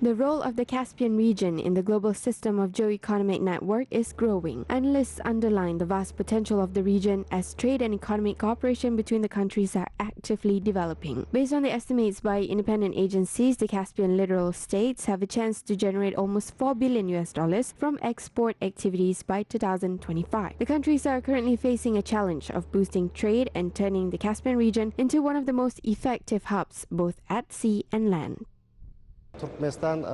The role of the Caspian region in the global system of geo-economic network is growing. Analysts underline the vast potential of the region as trade and economic cooperation between the countries are actively developing. Based on the estimates by independent agencies, the Caspian littoral states have a chance to generate almost $4 billion from export activities by 2025. The countries are currently facing a challenge of boosting trade and turning the Caspian region into one of the most effective hubs, both at sea and land. Туркменистан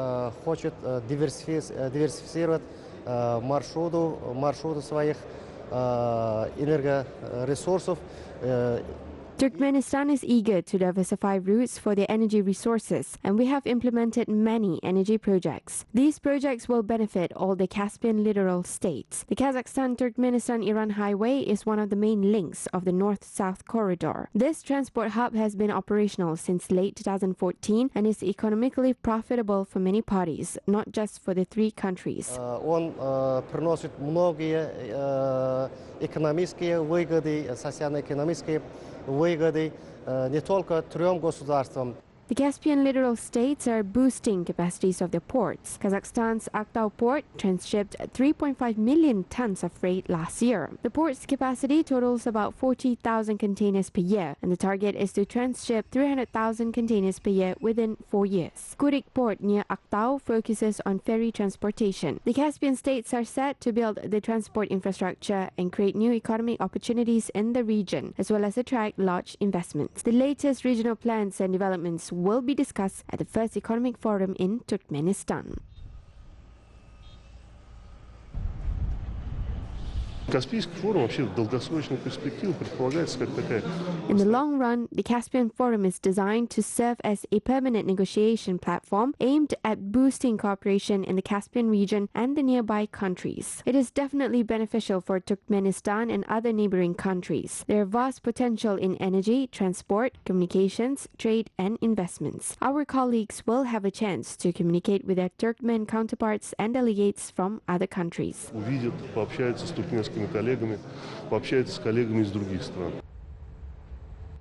хочет диверсифицировать маршруты своих энергоресурсов. Turkmenistan is eager to diversify routes for their energy resources, and we have implemented many energy projects. These projects will benefit all the Caspian littoral states. The Kazakhstan-Turkmenistan-Iran highway is one of the main links of the north-south corridor. This transport hub has been operational since late 2014 and is economically profitable for many parties, not just for the three countries. Он приносит многие экономические выгоды, социально-экономические выгоды не только трем государствам. The Caspian littoral states are boosting capacities of their ports. Kazakhstan's Aktau port transshipped 3.5 million tons of freight last year. The port's capacity totals about 40,000 containers per year, and the target is to transship 300,000 containers per year within 4 years. Kurik port near Aktau focuses on ferry transportation. The Caspian states are set to build the transport infrastructure and create new economic opportunities in the region, as well as attract large investments. The latest regional plans and developments will be discussed at the first economic forum in Turkmenistan. In the long run, the Caspian Forum is designed to serve as a permanent negotiation platform aimed at boosting cooperation in the Caspian region and the nearby countries. It is definitely beneficial for Turkmenistan and other neighboring countries. There are vast potential in energy, transport, communications, trade and investments. Our colleagues will have a chance to communicate with their Turkmen counterparts and delegates from other countries.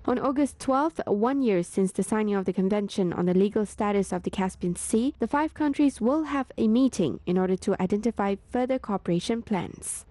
On August 12th, 1 year since the signing of the Convention on the Legal Status of the Caspian Sea, the 5 countries will have a meeting in order to identify further cooperation plans.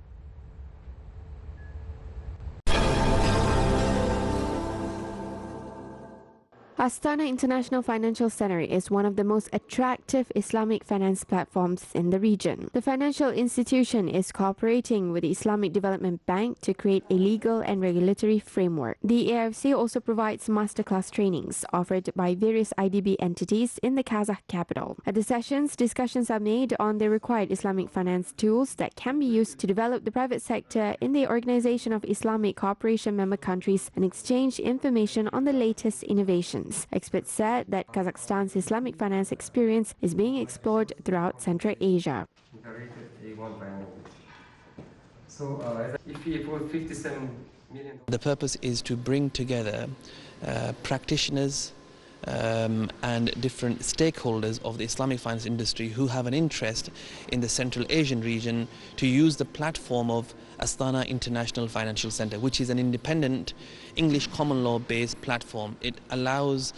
Astana International Financial Center is one of the most attractive Islamic finance platforms in the region. The financial institution is cooperating with the Islamic Development Bank to create a legal and regulatory framework. The AIFC also provides masterclass trainings offered by various IDB entities in the Kazakh capital. At the sessions, discussions are made on the required Islamic finance tools that can be used to develop the private sector in the Organization of Islamic Cooperation member countries and exchange information on the latest innovations. Experts said that Kazakhstan's Islamic finance experience is being explored throughout Central Asia. The purpose is to bring together practitioners and different stakeholders of the Islamic finance industry who have an interest in the Central Asian region to use the platform of Astana International Financial Center, which is an independent English common law based platform. It allows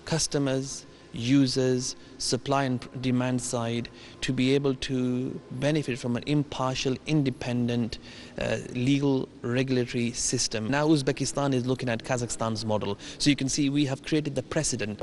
customers, users, supply and demand side to be able to benefit from an impartial, independent legal regulatory system. Now Uzbekistan is looking at Kazakhstan's model. So you can see we have created the precedent.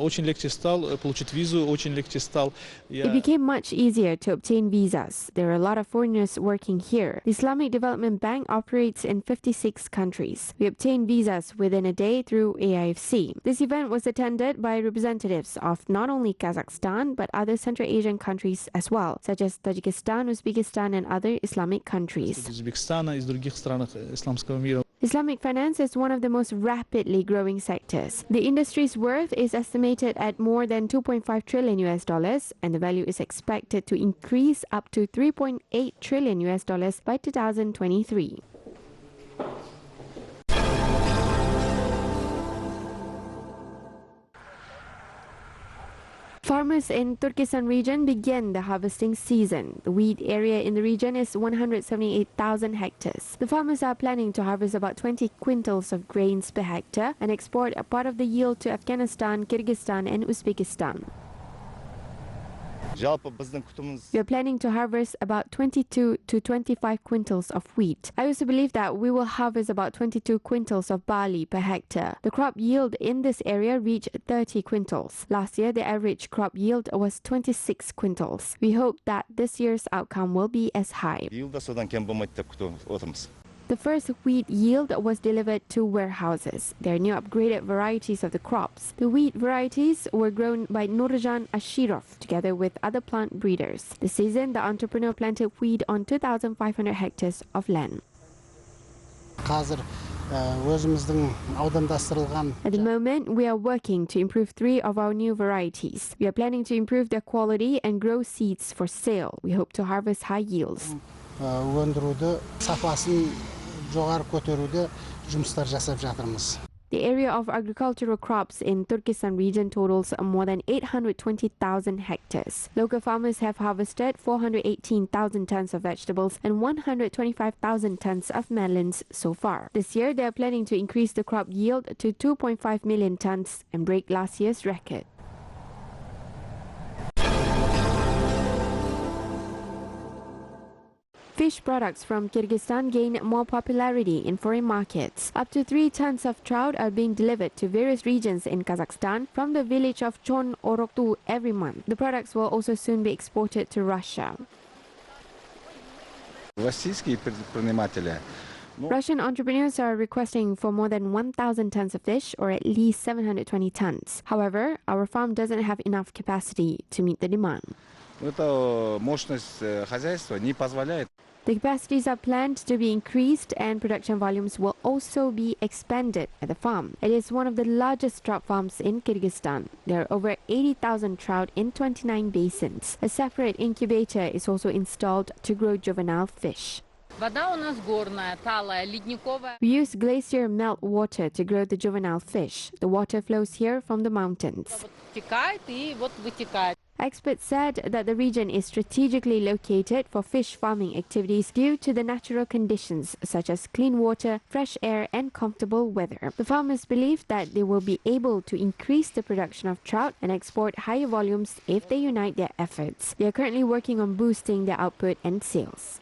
It became much easier to obtain visas. There are a lot of foreigners working here. The Islamic Development Bank operates in 56 countries. We obtained visas within a day through AIFC. This event was attended by representatives of not only Kazakhstan but other Central Asian countries as well, such as Tajikistan, Uzbekistan and other Islamic countries. Islamic finance is one of the most rapidly growing sectors. The industry's worth is estimated at more than $2.5 trillion and the value is expected to increase up to $3.8 trillion by 2023. Farmers in Turkistan region began the harvesting season. The wheat area in the region is 178,000 hectares. The farmers are planning to harvest about 20 quintals of grains per hectare and export a part of the yield to Afghanistan, Kyrgyzstan and Uzbekistan. We are planning to harvest about 22 to 25 quintals of wheat. I also believe that we will harvest about 22 quintals of barley per hectare. The crop yield in this area reached 30 quintals. Last year, the average crop yield was 26 quintals. We hope that this year's outcome will be as high. The first wheat yield was delivered to warehouses. There are new upgraded varieties of the crops. The wheat varieties were grown by Nur-Sultan Ashirov together with other plant breeders. This season, the entrepreneur planted wheat on 2,500 hectares of land. At the moment, we are working to improve 3 of our new varieties. We are planning to improve their quality and grow seeds for sale. We hope to harvest high yields. The area of agricultural crops in Turkistan region totals more than 820,000 hectares. Local farmers have harvested 418,000 tons of vegetables and 125,000 tons of melons so far. This year, they are planning to increase the crop yield to 2.5 million tons and break last year's record. Fish products from Kyrgyzstan gain more popularity in foreign markets. Up to 3 tons of trout are being delivered to various regions in Kazakhstan from the village of Chon Oroktu every month. The products will also soon be exported to Russia. Russian entrepreneurs are requesting for more than 1,000 tons of fish, or at least 720 tons. However, our farm doesn't have enough capacity to meet the demand. The capacities are planned to be increased and production volumes will also be expanded at the farm. It is one of the largest trout farms in Kyrgyzstan. There are over 80,000 trout in 29 basins. A separate incubator is also installed to grow juvenile fish. We use glacier melt water to grow the juvenile fish. The water flows here from the mountains. Experts said that the region is strategically located for fish farming activities due to the natural conditions such as clean water, fresh air and comfortable weather. The farmers believe that they will be able to increase the production of trout and export higher volumes if they unite their efforts. They are currently working on boosting their output and sales.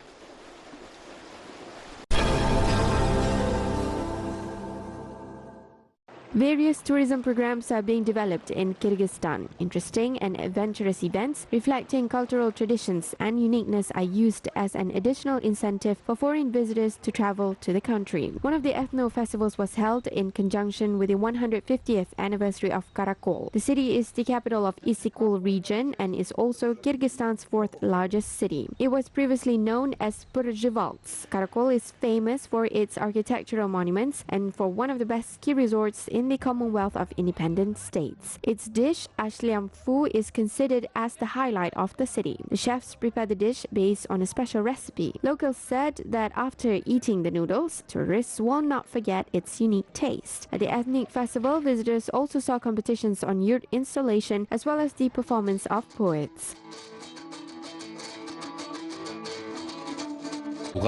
Various tourism programs are being developed in Kyrgyzstan. Interesting and adventurous events reflecting cultural traditions and uniqueness are used as an additional incentive for foreign visitors to travel to the country. One of the ethno-festivals was held in conjunction with the 150th anniversary of Karakol. The city is the capital of Isikul region and is also Kyrgyzstan's 4th largest city. It was previously known as Purjivalts. Karakol is famous for its architectural monuments and for one of the best ski resorts in the Commonwealth of Independent States. Its dish, ashliam fu, is considered as the highlight of the city. The chefs prepare the dish based on a special recipe. Locals said that after eating the noodles, tourists will not forget its unique taste. At the ethnic festival, visitors also saw competitions on yurt installation as well as the performance of poets. In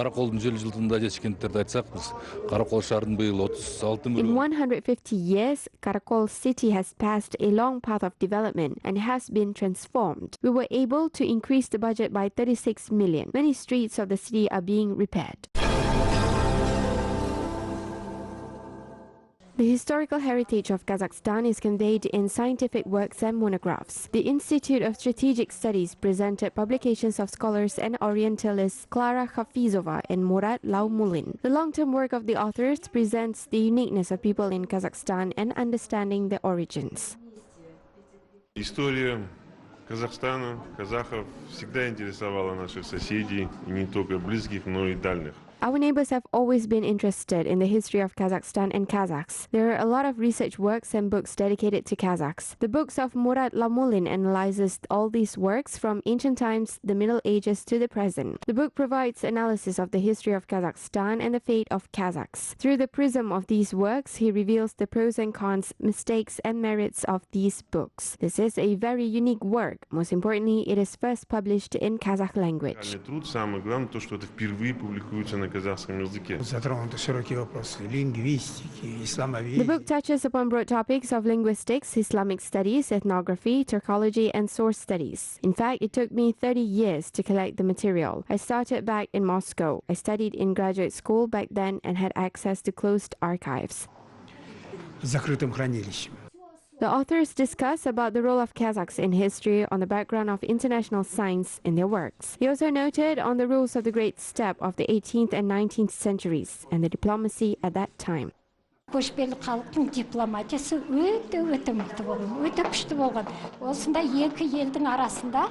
150 years, Karakol city has passed a long path of development and has been transformed. We were able to increase the budget by 36 million. Many streets of the city are being repaired. The historical heritage of Kazakhstan is conveyed in scientific works and monographs. The Institute of Strategic Studies presented publications of scholars and Orientalists Klara Hafizova and Murat Laumulin. The long-term work of the authors presents the uniqueness of people in Kazakhstan and understanding their origins. История Казахстана, казахов всегда интересовала наших соседей, и не только близких, но и дальних. Our neighbors have always been interested in the history of Kazakhstan and Kazakhs. There are a lot of research works and books dedicated to Kazakhs. The books of Murat Laumulin analyzes all these works from ancient times, the Middle Ages to the present. The book provides analysis of the history of Kazakhstan and the fate of Kazakhs. Through the prism of these works, he reveals the pros and cons, mistakes and merits of these books. This is a very unique work. Most importantly, it is first published in Kazakh language. Труд, самое главное, то, что это впервые публикуется на казахском языке. Затронуты широкие вопросы лингвистики, исламоведения. The book touches upon broad topics of linguistics, Islamic studies, ethnography, Turkology, and source studies. In fact, it took me 30 years to collect the material. I started back in Moscow. I studied in graduate school back then and had access to closed archives. Закрытым хранилищем. The authors discuss about the role of Kazakhs in history on the background of international science in their works. He also noted on the rules of the Great Steppe of the 18th and 19th centuries and the diplomacy at that time. Көшпелі халықтың дипломатиясы өте мықты болған, өте күшті болған. Осында екі елдің арасында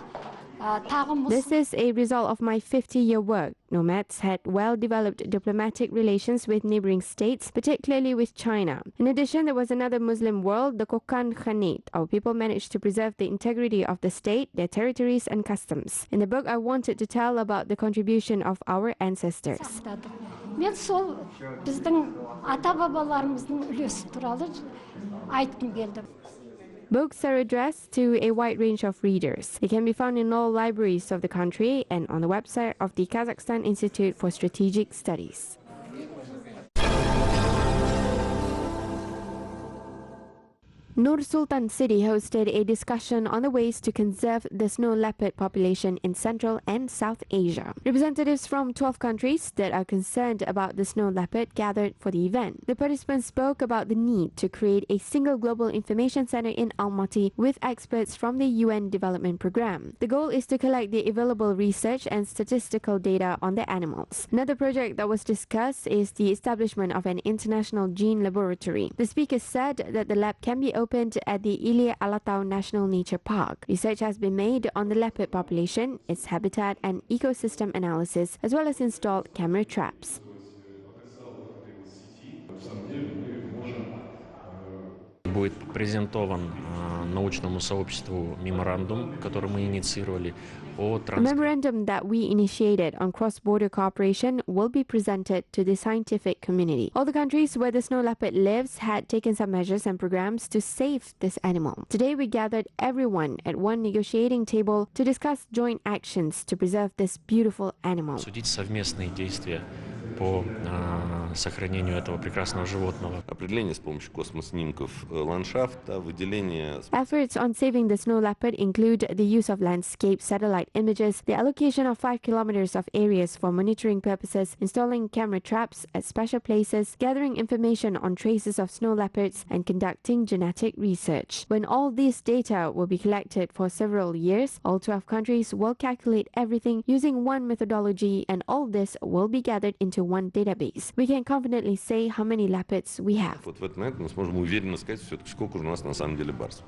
This is a result of my 50-year work. Nomads had well-developed diplomatic relations with neighboring states, particularly with China. In addition, there was another Muslim world, the Kokand Khanate. Our people managed to preserve the integrity of the state, their territories and customs. In the book, I wanted to tell about the contribution of our ancestors. Мен сол біздің ата-бабаларымыздың үлесі туралы айтқым келді. Books are addressed to a wide range of readers. They can be found in all libraries of the country and on the website of the Kazakhstan Institute for Strategic Studies. Nur-Sultan city hosted a discussion on the ways to conserve the snow leopard population in Central and South Asia. Representatives from 12 countries that are concerned about the snow leopard gathered for the event. The participants spoke about the need to create a single global information center in Almaty with experts from the UN Development Programme. The goal is to collect the available research and statistical data on the animals. Another project that was discussed is the establishment of an international gene laboratory. The speakers said that the lab can be opened at the Ilia Alatau National Nature Park. Research has been made on the leopard population, its habitat and ecosystem analysis, as well as installed camera traps. Будет презентован научному сообществу меморандум, который мы инициировали. A memorandum that we initiated on cross-border cooperation will be presented to the scientific community. All the countries where the snow leopard lives had taken some measures and programs to save this animal. Today we gathered everyone at one negotiating table to discuss joint actions to preserve this beautiful animal. Судить совместные действия по сохранению этого прекрасного животного. Определение с помощью космоснимков ландшафта, выделение. Efforts on saving the snow leopard include the use of landscape satellite images, the allocation of 5 kilometers of areas for monitoring purposes, installing camera traps at special places, gathering information on traces of snow leopards, and conducting genetic research. When all these data will be collected for several years, all 12 countries will calculate everything using one methodology, and all this will be gathered into one database. We can confidently say how many leopards we have. Вот в этот момент мы сможем уверенно сказать, все-таки сколько у нас на самом деле барсов.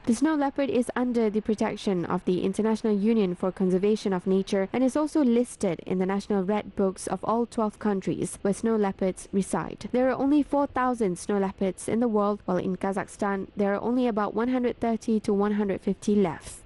The snow leopard is under the protection of the International Union for Conservation of Nature and is also listed in the national red books of all 12 countries where snow leopards reside. There are only 4,000 snow leopards in the world, while in Kazakhstan there are only about 130 to 150 left.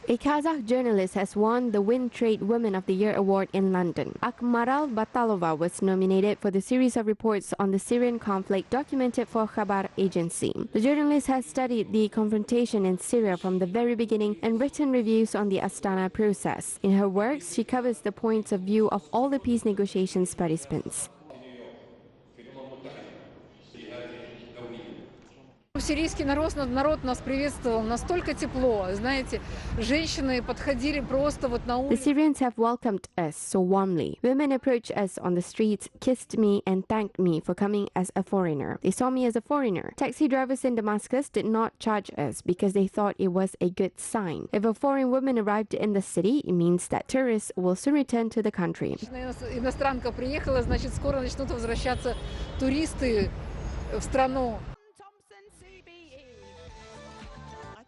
A Kazakh journalist has won the WinTrade Woman of the Year award in London. Akmaral Batalova was nominated for the series of reports on the Syrian conflict documented for Khabar agency. The journalist has studied the confrontation in Syria from the very beginning and written reviews on the Astana process. In her works, she covers the points of view of all the peace negotiations participants. Сирийский народ нас приветствовал настолько тепло, знаете, женщины подходили просто вот на улице. The Syrians have welcomed us so warmly. Women approached us on the streets, kissed me and thanked me for coming as a foreigner. They saw me as a foreigner. Taxi drivers in Damascus did not charge us because they thought it was a good sign. If a foreign woman arrived in the city, it means that tourists will soon return to the country. Иностранка приехала, значит, скоро начнут возвращаться туристы в страну.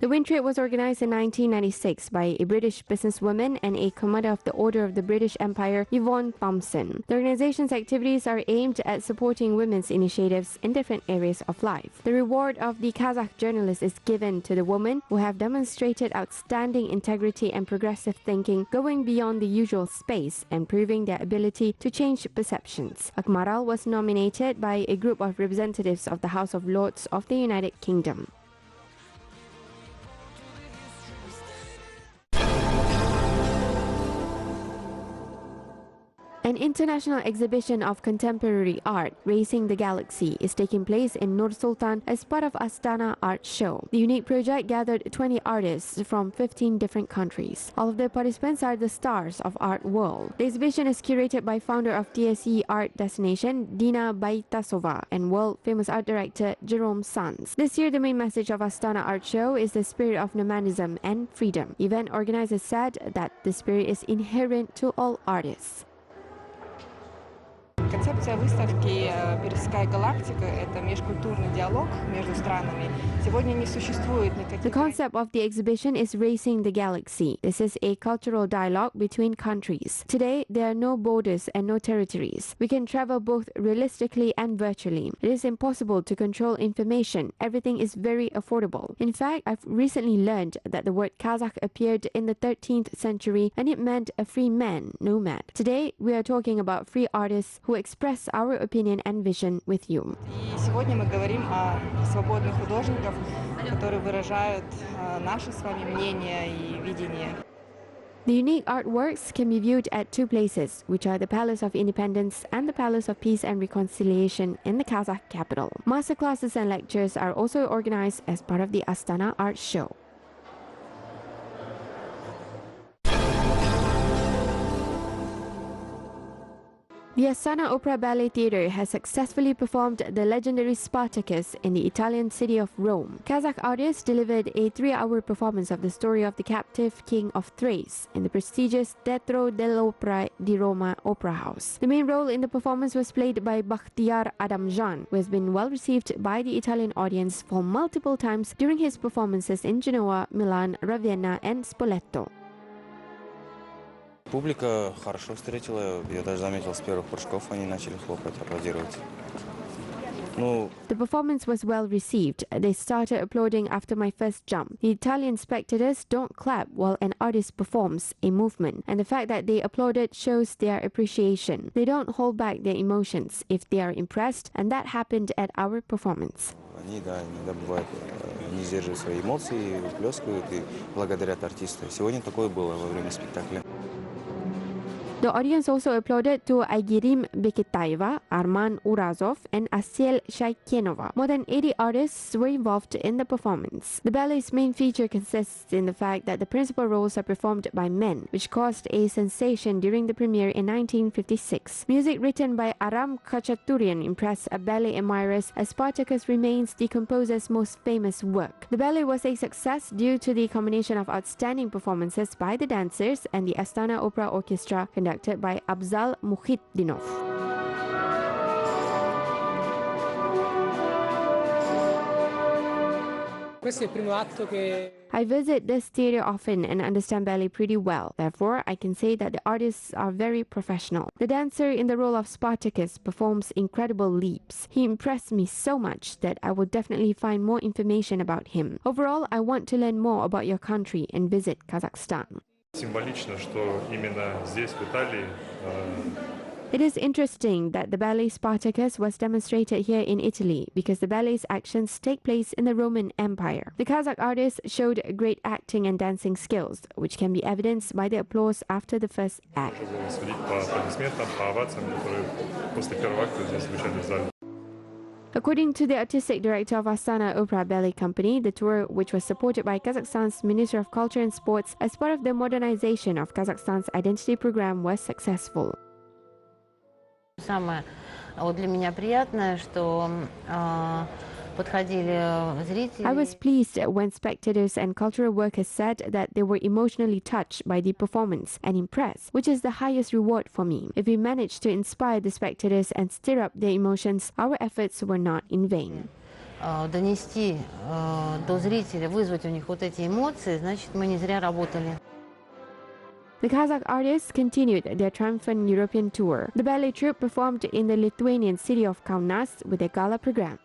The WinTrade was organized in 1996 by a British businesswoman and a Commander of the Order of the British Empire, Yvonne Thompson. The organization's activities are aimed at supporting women's initiatives in different areas of life. The reward of the Kazakh journalist is given to the women who have demonstrated outstanding integrity and progressive thinking, going beyond the usual space and proving their ability to change perceptions. Akmaral was nominated by a group of representatives of the House of Lords of the United Kingdom. An international exhibition of contemporary art, Racing the Galaxy, is taking place in Nur-Sultan as part of Astana Art Show. The unique project gathered 20 artists from 15 different countries. All of the participants are the stars of art world. The exhibition is curated by founder of TSE Art Destination, Dina Baitasova, and world-famous art director Jerome Sanz. This year, the main message of Astana Art Show is the spirit of nomadism and freedom. Event organizers said that the spirit is inherent to all artists. Концепция выставки «Пересекая галактика» — это межкультурный диалог между странами. Сегодня не существует никаких... The concept of the exhibition is Racing the Galaxy. This is a cultural dialogue between countries. Today, there are no borders and no territories. We can travel both realistically and virtually. It is impossible to control information. Everything is very affordable. In fact, I've recently learned that the word Kazakh appeared in the 13th century and it meant a free man, nomad. Today, we are talking about free artists who express our opinion and vision with you. И сегодня мы говорим о свободных художниках, которые выражают наши с вами мнения и видения. The unique artworks can be viewed at two places, which are the Palace of Independence and the Palace of Peace and Reconciliation in the Kazakh capital. Masterclasses and lectures are also organized as part of the Astana Art Show. The Astana Opera Theatre has successfully performed the legendary Spartacus in the Italian city of Rome. Kazakh artists delivered a 3-hour performance of the story of the captive king of Thrace in the prestigious Teatro dell'Opera di Roma Opera House. The main role in the performance was played by Bakhtiar Adamjan, who has been well received by the Italian audience for multiple times during his performances in Genoa, Milan, Ravenna and Spoleto. Публика хорошо встретила, я даже заметил, с первых прыжков они начали хлопать, аплодировать. The performance was well received. They started applauding after my first jump. The Italian spectators don't clap while an artist performs a movement, and the fact that they applauded shows their appreciation. They don't hold back their emotions if they are impressed, and that happened at our performance. Они, да, иногда бывает, не сдерживают свои эмоции, выплескивают и благодарят артиста. Сегодня такое было во время спектакля. The audience also applauded to Aygirim Beketaeva, Arman Urazov, and Asiel Shaykenova. More than 80 artists were involved in the performance. The ballet's main feature consists in the fact that the principal roles are performed by men, which caused a sensation during the premiere in 1956. Music written by Aram Khachaturian impressed ballet admirers as Spartacus remains the composer's most famous work. The ballet was a success due to the combination of outstanding performances by the dancers and the Astana Opera Orchestra conducted by Abzal Mukhitdinov. I visit this theatre often and understand ballet pretty well. Therefore, I can say that the artists are very professional. The dancer in the role of Spartacus performs incredible leaps. He impressed me so much that I will definitely find more information about him. Overall, I want to learn more about your country and visit Kazakhstan. Символично, что именно здесь, в Италии, It is interesting that the ballet Spartacus was demonstrated here in Italy because the ballet's actions take place in the Roman Empire. The Kazakh artists showed great acting and dancing skills, which can be evidenced by the applause after the first act. According to the artistic director of Astana Opera Ballet Company, the tour, which was supported by Kazakhstan's Minister of Culture and Sports as part of the modernization of Kazakhstan's identity program, was successful. Самое для меня приятное, что подходили зрители. I was pleased when spectators and cultural workers said that they were emotionally touched by the performance and impressed, which is the highest reward for me. If we managed to inspire the spectators and stir up their emotions, our efforts were not in vain. Донести до зрителя, вызвать у них вот эти эмоции, значит, мы не зря работали. The Kazakh artists continued their triumphant European tour. The ballet troupe performed in the Lithuanian city of Kaunas with a gala program.